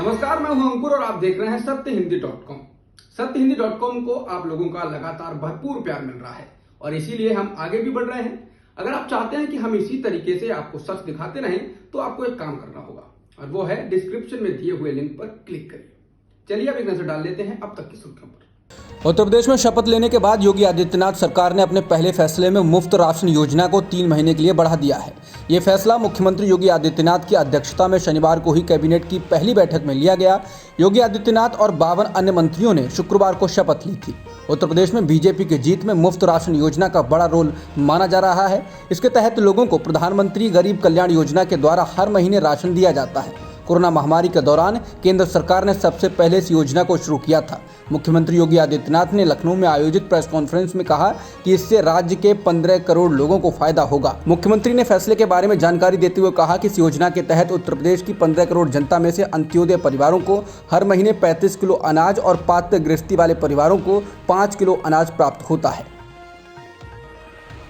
नमस्कार, मैं हूं अंकुर और आप देख रहे हैं सत्यहिंदी.com। सत्यहिंदी.com को आप लोगों का लगातार भरपूर प्यार मिल रहा है और इसीलिए हम आगे भी बढ़ रहे हैं। अगर आप चाहते हैं कि हम इसी तरीके से आपको सच दिखाते रहें तो आपको एक काम करना होगा और वो है डिस्क्रिप्शन में दिए हुए लिंक पर क्लिक करिए। चलिए अब एक नजर डाल लेते हैं अब तक की सुर्खियों पर। उत्तर प्रदेश में शपथ लेने के बाद योगी आदित्यनाथ सरकार ने अपने पहले फैसले में मुफ्त राशन योजना को 3 महीने के लिए बढ़ा दिया है। ये फैसला मुख्यमंत्री योगी आदित्यनाथ की अध्यक्षता में शनिवार को ही कैबिनेट की पहली बैठक में लिया गया। योगी आदित्यनाथ और 52 अन्य मंत्रियों ने शुक्रवार को शपथ ली थी। उत्तर प्रदेश में बीजेपी की जीत में मुफ्त राशन योजना का बड़ा रोल माना जा रहा है। इसके तहत लोगों को प्रधानमंत्री गरीब कल्याण योजना के द्वारा हर महीने राशन दिया जाता है। कोरोना महामारी के दौरान केंद्र सरकार ने सबसे पहले इस योजना को शुरू किया था। मुख्यमंत्री योगी आदित्यनाथ ने लखनऊ में आयोजित प्रेस कॉन्फ्रेंस में कहा कि इससे राज्य के 15 करोड़ लोगों को फायदा होगा। मुख्यमंत्री ने फैसले के बारे में जानकारी देते हुए कहा कि इस योजना के तहत उत्तर प्रदेश की 15 करोड़ जनता में से अंत्योदय परिवारों को हर महीने 35 किलो अनाज और पात्र गृहस्थी वाले परिवारों को 5 किलो अनाज प्राप्त होता है।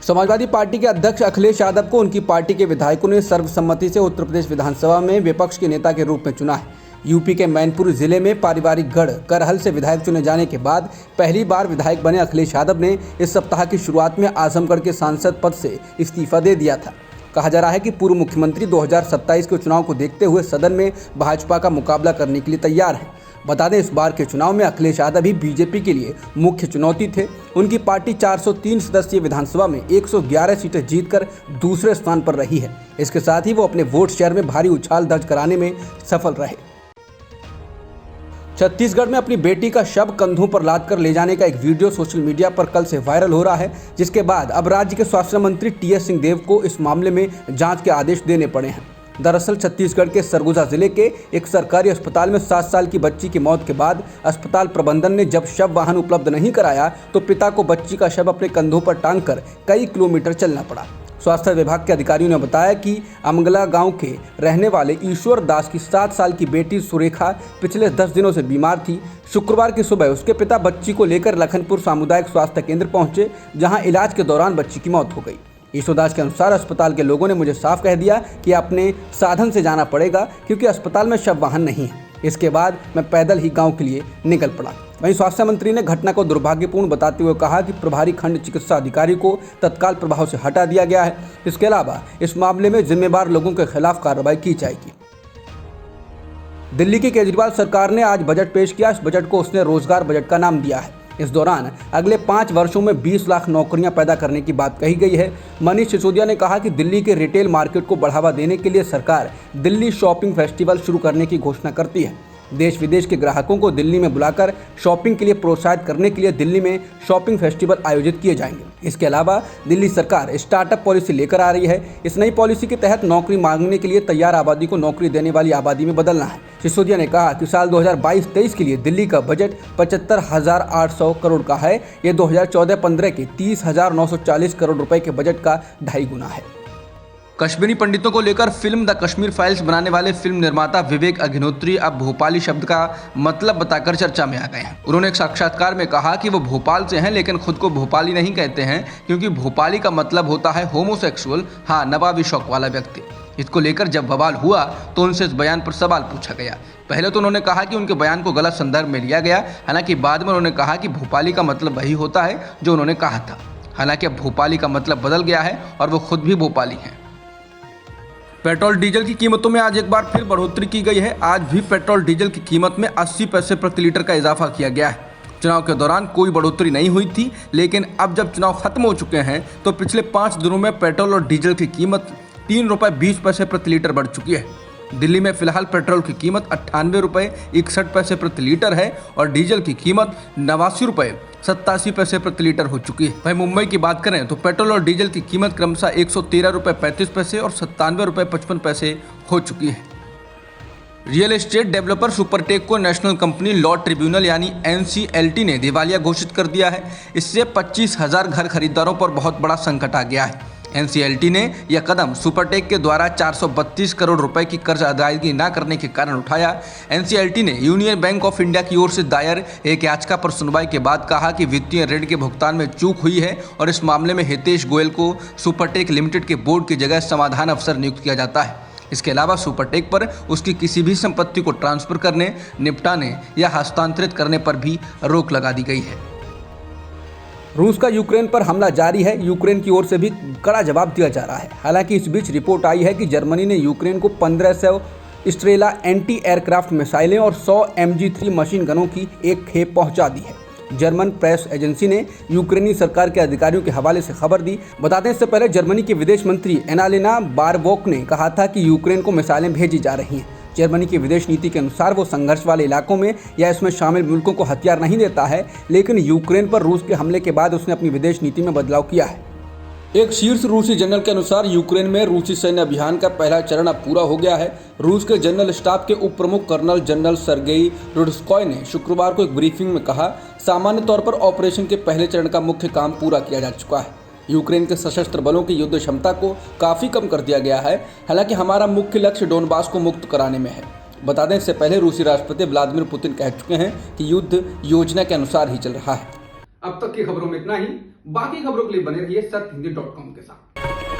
समाजवादी पार्टी के अध्यक्ष अखिलेश यादव को उनकी पार्टी के विधायकों ने सर्वसम्मति से उत्तर प्रदेश विधानसभा में विपक्ष के नेता के रूप में चुना है। यूपी के मैनपुरी जिले में पारिवारिक गढ़ करहल से विधायक चुने जाने के बाद पहली बार विधायक बने अखिलेश यादव ने इस सप्ताह की शुरुआत में आजमगढ़ के सांसद पद से इस्तीफा दे दिया था। कहा जा रहा है कि पूर्व मुख्यमंत्री 2027 के चुनाव को देखते हुए सदन में भाजपा का मुकाबला करने के लिए तैयार है। बता दें, इस बार के चुनाव में अखिलेश यादव ही बीजेपी के लिए मुख्य चुनौती थे। उनकी पार्टी 403 सदस्यीय विधानसभा में 111 सीटें जीतकर दूसरे स्थान पर रही है। इसके साथ ही वो अपने वोट शेयर में भारी उछाल दर्ज कराने में सफल रहे। छत्तीसगढ़ में अपनी बेटी का शव कंधों पर लाद कर ले जाने का एक वीडियो सोशल मीडिया पर कल से वायरल हो रहा है, जिसके बाद अब राज्य के स्वास्थ्य मंत्री टीएस सिंहदेव को इस मामले में जांच के आदेश देने पड़े हैं। दरअसल छत्तीसगढ़ के सरगुजा जिले के एक सरकारी अस्पताल में 7 साल की बच्ची की मौत के बाद अस्पताल प्रबंधन ने जब शव वाहन उपलब्ध नहीं कराया तो पिता को बच्ची का शव अपने कंधों पर टांगकर कई किलोमीटर चलना पड़ा। स्वास्थ्य विभाग के अधिकारियों ने बताया कि अमगला गांव के रहने वाले ईश्वर दास की 7 साल की बेटी सुरेखा पिछले 10 दिनों से बीमार थी। शुक्रवार की सुबह उसके पिता बच्ची को लेकर लखनपुर सामुदायिक स्वास्थ्य केंद्र पहुंचे, जहां इलाज के दौरान बच्ची की मौत हो गई। ईश्वर दास के अनुसार अस्पताल के लोगों ने मुझे साफ कह दिया कि अपने साधन से जाना पड़ेगा क्योंकि अस्पताल में शव वाहन नहीं है। इसके बाद मैं पैदल ही गांव के लिए निकल पड़ा। वहीं स्वास्थ्य मंत्री ने घटना को दुर्भाग्यपूर्ण बताते हुए कहा कि प्रभारी खंड चिकित्सा अधिकारी को तत्काल प्रभाव से हटा दिया गया है। इसके अलावा इस मामले में जिम्मेदार लोगों के खिलाफ कार्रवाई की जाएगी। दिल्ली की केजरीवाल सरकार ने आज बजट पेश किया। इस बजट को उसने रोजगार बजट का नाम दिया है। इस दौरान अगले 5 वर्षों में 20 लाख नौकरियां पैदा करने की बात कही गई है। मनीष सिसोदिया ने कहा कि दिल्ली के रिटेल मार्केट को बढ़ावा देने के लिए सरकार दिल्ली शॉपिंग फेस्टिवल शुरू करने की घोषणा करती है। देश विदेश के ग्राहकों को दिल्ली में बुलाकर शॉपिंग के लिए प्रोत्साहित करने के लिए दिल्ली में शॉपिंग फेस्टिवल आयोजित किए जाएंगे। इसके अलावा दिल्ली सरकार स्टार्टअप पॉलिसी लेकर आ रही है। इस नई पॉलिसी के तहत नौकरी मांगने के लिए तैयार आबादी को नौकरी देने वाली आबादी में बदलना है। सिसोदिया ने कहा कि साल 2022-23 के लिए दिल्ली का बजट 75,800 करोड़ का है। ये 2014-15 के 30,940 करोड़ रुपए के बजट का 2.5 गुना है। कश्मीरी पंडितों को लेकर फिल्म द कश्मीर फाइल्स बनाने वाले फिल्म निर्माता विवेक अग्निहोत्री अब भोपाली शब्द का मतलब बताकर चर्चा में आ गए हैं। उन्होंने एक साक्षात्कार में कहा कि वो भोपाल से हैं, लेकिन खुद को भोपाली नहीं कहते हैं क्योंकि भोपाली का मतलब होता है होमोसेक्सुअल, हाँ, नवाबी शौक वाला व्यक्ति। इसको लेकर जब बवाल हुआ तो उनसे इस बयान पर सवाल पूछा गया। पहले तो उन्होंने कहा कि उनके बयान को गलत संदर्भ में लिया गया, हालांकि बाद में उन्होंने कहा कि भोपाली का मतलब वही होता है जो उन्होंने कहा था। हालांकि अब भोपाली का मतलब बदल गया है और वो खुद भी भोपाली हैं। पेट्रोल डीजल की कीमतों में आज एक बार फिर बढ़ोतरी की गई है। आज भी पेट्रोल डीजल की कीमत में 80 पैसे प्रति लीटर का इजाफा किया गया है। चुनाव के दौरान कोई बढ़ोतरी नहीं हुई थी, लेकिन अब जब चुनाव खत्म हो चुके हैं तो पिछले 5 दिनों में पेट्रोल और डीजल की कीमत 3 रुपये 20 पैसे प्रति लीटर बढ़ चुकी है। दिल्ली में फिलहाल पेट्रोल की कीमत 98 रुपये 61 पैसे प्रति लीटर है और डीजल की कीमत 89 रुपये 87 पैसे प्रति लीटर हो चुकी है। वहीं मुंबई की बात करें तो पेट्रोल और डीजल की कीमत क्रमशः 113 रुपये 35 पैसे और 97 रुपये 55 पैसे हो चुकी है। रियल एस्टेट डेवलपर सुपरटेक को नेशनल कंपनी लॉ ट्रिब्यूनल यानी NCLT ने दिवालिया घोषित कर दिया है। इससे 25,000 घर खरीदारों पर बहुत बड़ा संकट आ गया है। NCLT ने यह कदम सुपरटेक के द्वारा 432 करोड़ रुपए की कर्ज अदायगी न करने के कारण उठाया। NCLT ने यूनियन बैंक ऑफ इंडिया की ओर से दायर एक याचिका पर सुनवाई के बाद कहा कि वित्तीय ऋण के भुगतान में चूक हुई है और इस मामले में हितेश गोयल को सुपरटेक लिमिटेड के बोर्ड की जगह समाधान अफसर नियुक्त किया जाता है। इसके अलावा सुपरटेक पर उसकी किसी भी संपत्ति को ट्रांसफर करने, निपटाने या हस्तांतरित करने पर भी रोक लगा दी गई है। रूस का यूक्रेन पर हमला जारी है। यूक्रेन की ओर से भी कड़ा जवाब दिया जा रहा है। हालांकि इस बीच रिपोर्ट आई है कि जर्मनी ने यूक्रेन को 1500 स्ट्रेला एंटी एयरक्राफ्ट मिसाइलें और 100 MG3 मशीन गनों की एक खेप पहुंचा दी है। जर्मन प्रेस एजेंसी ने यूक्रेनी सरकार के अधिकारियों के हवाले से खबर दी। बता दें, इससे पहले जर्मनी की विदेश मंत्री एनालेना बारबोक ने कहा था कि यूक्रेन को मिसाइलें भेजी जा रही हैं। जर्मनी की विदेश नीति के अनुसार वो संघर्ष वाले इलाकों में या इसमें शामिल मुल्कों को हथियार नहीं देता है, लेकिन यूक्रेन पर रूस के हमले के बाद उसने अपनी विदेश नीति में बदलाव किया है। एक शीर्ष रूसी जनरल के अनुसार यूक्रेन में रूसी सैन्य अभियान का पहला चरण अब पूरा हो गया है। रूस के जनरल स्टाफ के उप प्रमुख कर्नल जनरल सर्गेई रुड्स्कॉय ने शुक्रवार को एक ब्रीफिंग में कहा, सामान्य तौर पर ऑपरेशन के पहले चरण का मुख्य काम पूरा किया जा चुका है। यूक्रेन के सशस्त्र बलों की युद्ध क्षमता को काफ़ी कम कर दिया गया है। हालांकि हमारा मुख्य लक्ष्य डोनबास को मुक्त कराने में है। बता दें, इससे पहले रूसी राष्ट्रपति व्लादिमीर पुतिन कह चुके हैं कि युद्ध योजना के अनुसार ही चल रहा है। अब तक की खबरों में इतना ही। बाकी खबरों के लिए बने रहिए सत्यहिंदी.com के साथ।